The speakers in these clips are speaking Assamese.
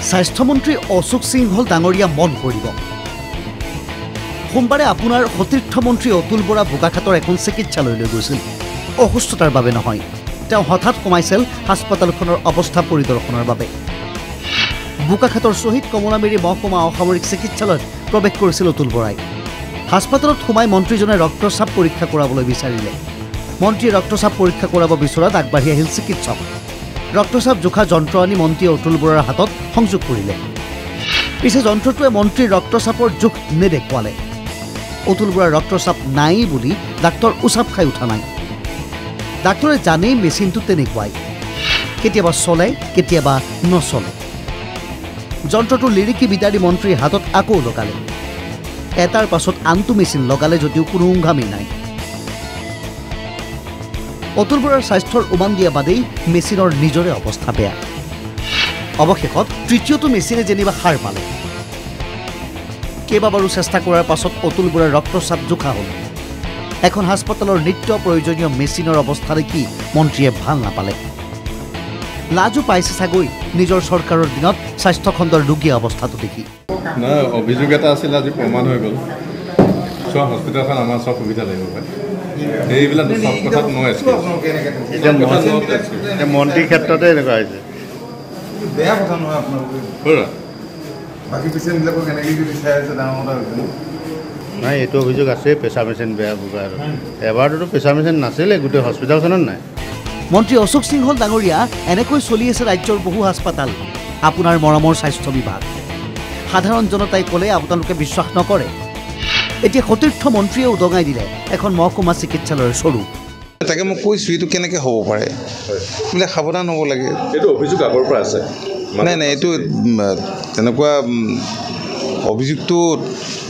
স্বাস্থ্যমন্ত্ৰী অশোক সিংহল ডাঙৰীয়া মন কৰিব সোমবাৰে আপোনাৰ সতীৰ্থ মন্ত্ৰী অতুল বৰা বোকাখাতৰ এখন চিকিৎসালয়লৈ গৈছিল অসুস্থতাৰ বাবে নহয় তেওঁ হঠাৎ সোমাইছিল হাস্পতালখনৰ অৱস্থা পৰিদৰ্শনৰ বাবে বোকাখাতৰ শহীদ কমলামেৰী মহকুমা অসামৰিক চিকিৎসালয়ত প্ৰৱেশ কৰিছিল অতুল বৰাই হাস্পতালত সোমাই মন্ত্ৰীজনে ৰক্তচাপ পৰীক্ষা কৰাবলৈ বিচাৰিলে মন্ত্ৰীয়ে ৰক্তচাপ পৰীক্ষা কৰাব বিচৰাত আগবাঢ়ি আহিল চিকিৎসক ৰক্তচাপ জোখা যন্ত্ৰ আনি মন্ত্ৰীয়ে অতুল বৰাৰ হাতত সংযোগ কৰিলে পিছে যন্ত্ৰটোৱে মন্ত্ৰীৰ ৰক্তচাপৰ জোখ নেদেখুৱালে অতুল বৰাৰ ৰক্তচাপ নাই বুলি ডাক্তৰ উচাপ খাই উঠা নাই ডাক্তৰে জানেই মেচিনটো তেনেকুৱাই কেতিয়াবা চলে কেতিয়াবা নচলে যন্ত্ৰটো লিৰিকি বিদাৰি মন্ত্ৰীৰ হাতত আকৌ লগালে এটাৰ পাছত আনটো মেচিন লগালে যদিও কোনো উংঘামি নাই অতুল বৰাৰ স্বাস্থ্যৰ উমান দিয়া বাদেই মেচিনৰ নিজৰে অৱস্থা বেয়া অৱশেষত তৃতীয়টো মেচিনে যেনিবা সাৰ পালে কেইবাবাৰো চেষ্টা কৰাৰ পাছত অতুল বৰাৰ ৰক্তচাপ জোখা হ'ল এখন হাস্পতালৰ নিত্য প্ৰয়োজনীয় মেচিনৰ অৱস্থা দেখি মন্ত্ৰীয়ে ভাল নাপালে লাজু পাইছে চাগৈ নিজৰ চৰকাৰৰ দিনত স্বাস্থ্যখণ্ডৰ ৰোগীৰ অৱস্থাটো দেখি না অভিযোগ এটা আছিল আজি প্ৰমাণ হৈ গ'ল সব হস্পিটেলখন আমাৰ সব সুবিধা লাগিব ভাই এইবিলাক সব কথাত মই মন্ত্ৰীৰ ক্ষেত্ৰতে এনেকুৱা হৈছে বেয়া কথা নহয় আপোনালোকে বাকী পেচেণ্টবিলাকক কেনেকৈ যদি চাই আছে ডাঙৰ কথা হৈছে নাই এইটো অভিযোগ আছে প্ৰেছাৰ মেচিন বেয়া বোকা এবাৰতো প্ৰেছাৰ মেচিন নাছিলে গোটেই হস্পিটেলখনত নাই মন্ত্ৰী অশোক সিংহল ডাঙৰীয়া এনেকৈ চলি আছে ৰাজ্যৰ বহু হাস্পতাল আপোনাৰ মৰমৰ স্বাস্থ্য বিভাগ সাধাৰণ জনতাই ক'লে আপোনালোকে বিশ্বাস নকৰে এতিয়া সতীৰ্থ মন্ত্ৰীয়ে উদঙাই দিলে এখন মহকুমা চিকিৎসালয়ৰ স্বৰূপ তাকে মই কৈছোঁ এইটো কেনেকৈ হ'ব পাৰে বোলে সাৱধান হ'ব লাগে এইটো অভিযোগ আগৰ পৰা আছে নাই নাই এইটো তেনেকুৱা অভিযোগটো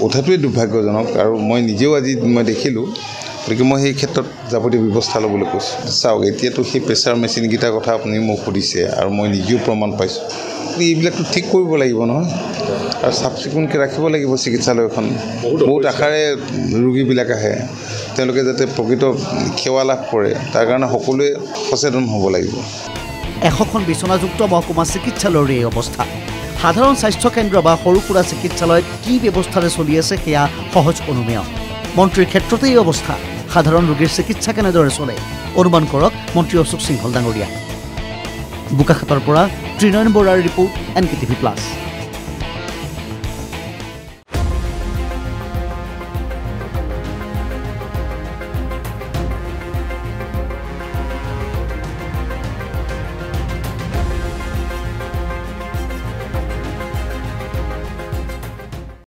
উঠাটোৱে দুৰ্ভাগ্যজনক আৰু মই নিজেও আজি মই দেখিলোঁ গতিকে মই সেই ক্ষেত্ৰত যাৱতীয় ব্যৱস্থা ল'বলৈ কৈছোঁ চাওক এতিয়াতো সেই প্ৰেছাৰ মেচিনকেইটাৰ কথা আপুনি মোক সুধিছে আৰু মই নিজেও প্ৰমাণ পাইছোঁ এইবিলাকতো ঠিক কৰিব লাগিব নহয় আৰু চাফ চিকুণকৈ ৰাখিব লাগিব চিকিৎসালয়খন বহুত আশাৰে ৰোগীবিলাক আহে তেওঁলোকে যাতে প্ৰকৃত সেৱা লাভ কৰে তাৰ কাৰণে সকলোৱে সচেতন হ'ব লাগিব 100খন বিচনাযুক্ত মহকুমা চিকিৎসালয়ৰ এই অৱস্থা সাধাৰণ স্বাস্থ্য কেন্দ্ৰ বা সৰু সুৰা চিকিৎসালয়ত কি ব্যৱস্থাৰে চলি আছে সেয়া সহজ অনুমেয় মন্ত্ৰীৰ ক্ষেত্ৰতে এই অৱস্থা সাধাৰণ ৰোগীৰ চিকিৎসা কেনেদৰে চলে অনুমান কৰক মন্ত্ৰী অশোক সিংহল ডাঙৰীয়া বোকাখাতৰ পৰা ত্ৰিনয়ন বৰাৰ ৰিপৰ্ট NKTV+।